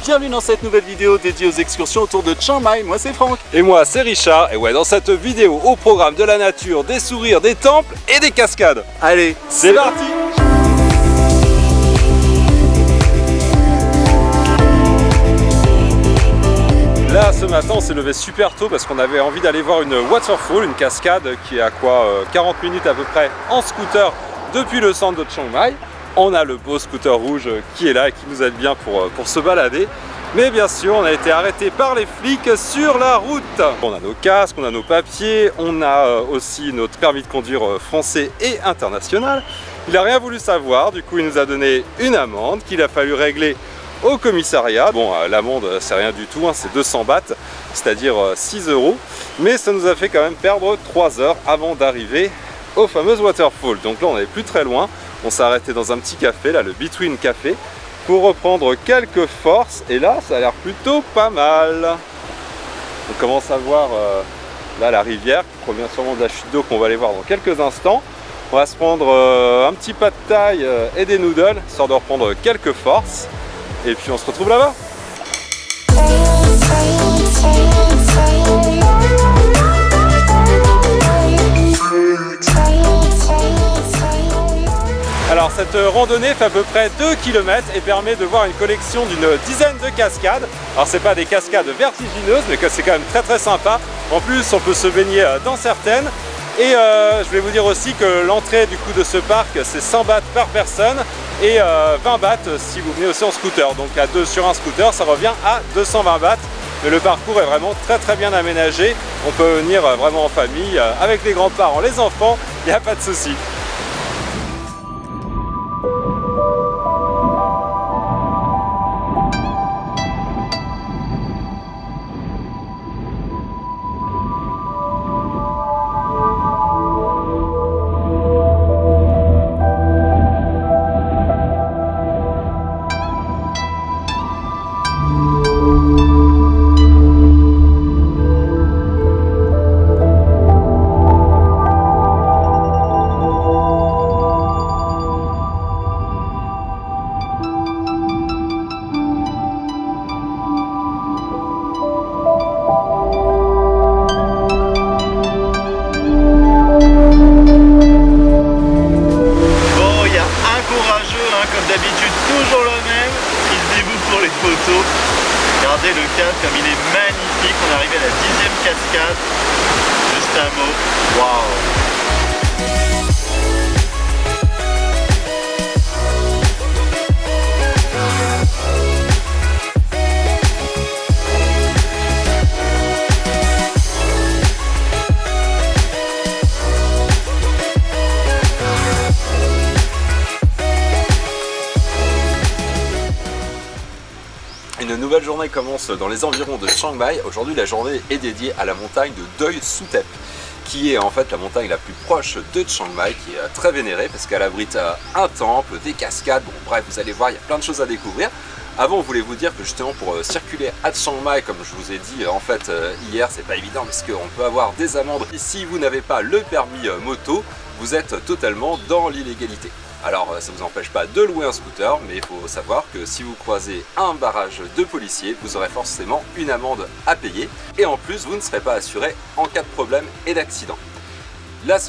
bienvenue dans cette nouvelle vidéo dédiée aux excursions autour de Chiang Mai. Moi c'est Franck. Et moi c'est Richard, et ouais, dans cette vidéo au programme de la nature, des sourires, des temples et des cascades. Allez, c'est parti. Là ce matin on s'est levé super tôt parce qu'on avait envie d'aller voir une waterfall, une cascade qui est à quoi 40 minutes à peu près en scooter depuis le centre de Chiang Mai. On a le beau scooter rouge qui est là et qui nous aide bien pour se balader. Mais bien sûr, on a été arrêté par les flics sur la route. On a nos casques, on a nos papiers, on a aussi notre permis de conduire français et international. Il n'a rien voulu savoir, du coup il nous a donné une amende qu'il a fallu régler au commissariat. Bon, l'amende c'est rien du tout, hein, c'est 200 bahts, c'est-à-dire 6 €. Mais ça nous a fait quand même perdre 3 heures avant d'arriver aux fameuses waterfalls. Donc là on n'est plus très loin. On s'est arrêté dans un petit café, là, le Between Café, pour reprendre quelques forces. Et là, ça a l'air plutôt pas mal. On commence à voir là la rivière qui provient sûrement de la chute d'eau qu'on va aller voir dans quelques instants. On va se prendre un petit pas de taille et des noodles, histoire de reprendre quelques forces. Et puis on se retrouve là-bas. Alors cette randonnée fait à peu près 2 km et permet de voir une collection d'une dizaine de cascades. Alors c'est pas des cascades vertigineuses mais que c'est quand même très sympa. En plus on peut se baigner dans certaines. Et je vais vous dire aussi que l'entrée du coup de ce parc c'est 100 bahts par personne et 20 bahts si vous venez aussi en scooter. Donc à 2 sur un scooter ça revient à 220 bahts. Mais le parcours est vraiment très bien aménagé. On peut venir vraiment en famille avec les grands-parents, les enfants, il n'y a pas de souci. Regardez le cadre comme il est magnifique. On est arrivé à la 10e cascade. Juste un mot. Waouh! Une nouvelle journée commence dans les environs de Chiang Mai. Aujourd'hui, la journée est dédiée à la montagne de Doi Suthep, qui est en fait la montagne la plus proche de Chiang Mai, qui est très vénérée parce qu'elle abrite un temple, des cascades. Bon, bref, vous allez voir, il y a plein de choses à découvrir. Avant, on voulait vous dire que justement pour circuler à Chiang Mai, comme je vous ai dit en fait hier, c'est pas évident parce qu'on peut avoir des amendes. Et si vous n'avez pas le permis moto, vous êtes totalement dans l'illégalité. Alors ça ne vous empêche pas de louer un scooter, mais il faut savoir que si vous croisez un barrage de policiers, vous aurez forcément une amende à payer. Et en plus, vous ne serez pas assuré en cas de problème et d'accident. La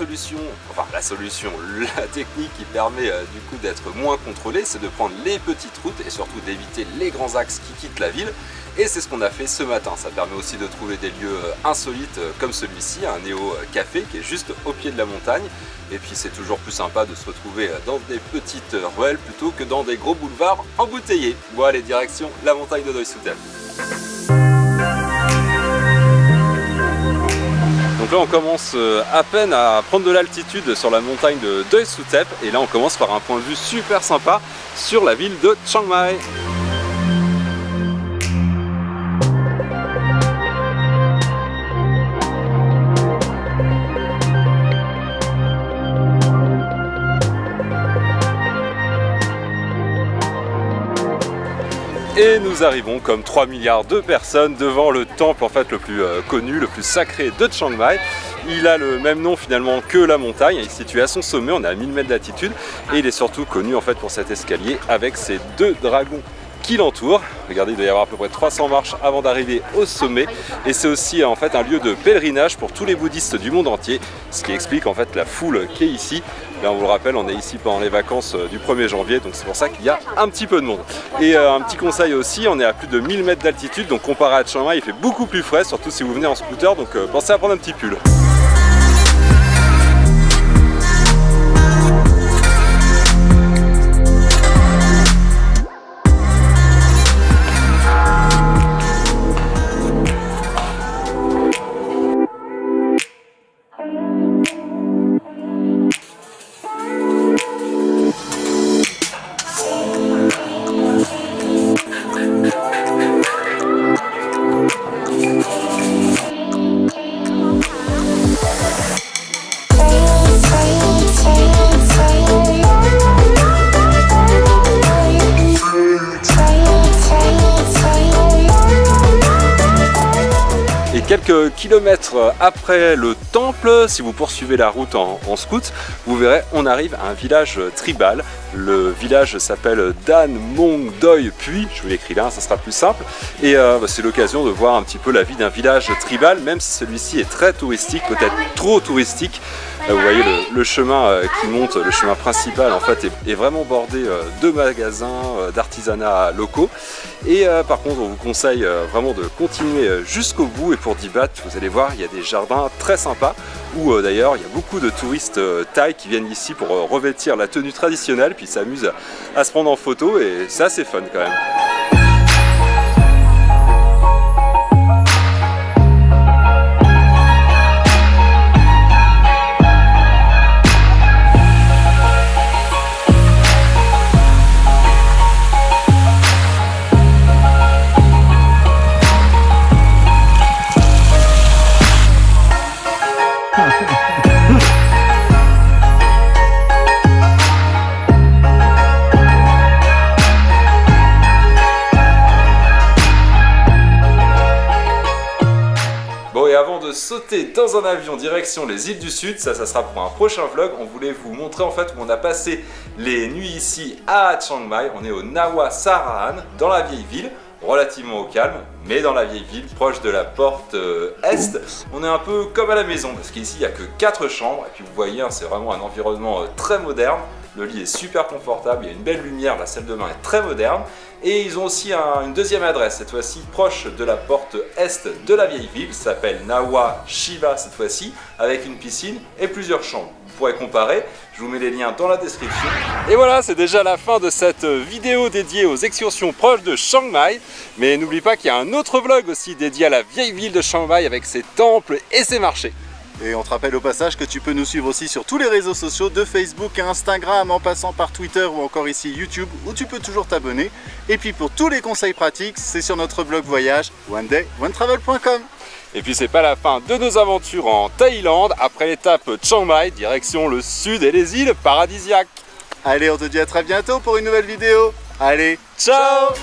technique qui permet du coup d'être moins contrôlé, c'est de prendre les petites routes et surtout d'éviter les grands axes qui quittent la ville. Et c'est ce qu'on a fait ce matin. Ça permet aussi de trouver des lieux insolites comme celui-ci, un néo-café qui est juste au pied de la montagne. Et puis c'est toujours plus sympa de se retrouver dans des petites ruelles plutôt que dans des gros boulevards embouteillés. Bon allez, direction la montagne de Doi Suthep. Donc là on commence à peine à prendre de l'altitude sur la montagne de Doi Suthep. Et là on commence par un point de vue super sympa sur la ville de Chiang Mai. Et nous arrivons comme 3 milliards de personnes devant le temple en fait le plus connu, le plus sacré de Chiang Mai. Il a le même nom finalement que la montagne, il est situé à son sommet, on est à 1000 mètres d'altitude et il est surtout connu en fait pour cet escalier avec ses deux dragons qui l'entoure. Regardez, il doit y avoir à peu près 300 marches avant d'arriver au sommet. Et c'est aussi en fait un lieu de pèlerinage pour tous les bouddhistes du monde entier, ce qui explique en fait la foule qui est ici. Là, on vous le rappelle, on est ici pendant les vacances du 1er janvier, donc c'est pour ça qu'il y a un petit peu de monde. Et un petit conseil aussi, on est à plus de 1000 mètres d'altitude, donc comparé à Chiang Mai, il fait beaucoup plus frais, surtout si vous venez en scooter, donc pensez à prendre un petit pull. Quelques kilomètres après le temple, si vous poursuivez la route en scout, vous verrez, on arrive à un village tribal. Le village s'appelle Dan Mong Doi Pui, je vous l'écris là, ça sera plus simple. Et c'est l'occasion de voir un petit peu la vie d'un village tribal, même si celui-ci est très touristique, peut-être trop touristique. Vous voyez le chemin qui monte, le chemin principal en fait est vraiment bordé de magasins, d'artisanats locaux. Et par contre, on vous conseille vraiment de continuer jusqu'au bout. Et pour 10 bahts, vous allez voir, il y a des jardins très sympas où d'ailleurs il y a beaucoup de touristes thaïs qui viennent ici pour revêtir la tenue traditionnelle, puis s'amusent à se prendre en photo et c'est assez fun quand même. Sauter dans un avion direction les îles du Sud, ça sera pour un prochain vlog. On voulait vous montrer en fait où on a passé les nuits ici à Chiang Mai. On est au Nawa Sarahan, dans la vieille ville, relativement au calme, mais dans la vieille ville, proche de la porte Est. On est un peu comme à la maison, parce qu'ici il n'y a que 4 chambres, et puis vous voyez, hein, c'est vraiment un environnement très moderne. Le lit est super confortable, il y a une belle lumière, la salle de bain est très moderne. Et ils ont aussi une deuxième adresse, cette fois-ci proche de la porte Est de la vieille ville, ça s'appelle Nawa Shiva cette fois-ci, avec une piscine et plusieurs chambres. Vous pourrez comparer, je vous mets les liens dans la description. Et voilà, c'est déjà la fin de cette vidéo dédiée aux excursions proches de Chiang Mai. Mais n'oublie pas qu'il y a un autre vlog aussi dédié à la vieille ville de Chiang Mai avec ses temples et ses marchés. Et on te rappelle au passage que tu peux nous suivre aussi sur tous les réseaux sociaux de Facebook à Instagram, en passant par Twitter ou encore ici YouTube, où tu peux toujours t'abonner. Et puis pour tous les conseils pratiques, c'est sur notre blog voyage onedayOneTravel.com. Et puis c'est pas la fin de nos aventures en Thaïlande. Après l'étape Chiang Mai, direction le sud et les îles paradisiaques. Allez, on te dit à très bientôt pour une nouvelle vidéo. Allez, ciao!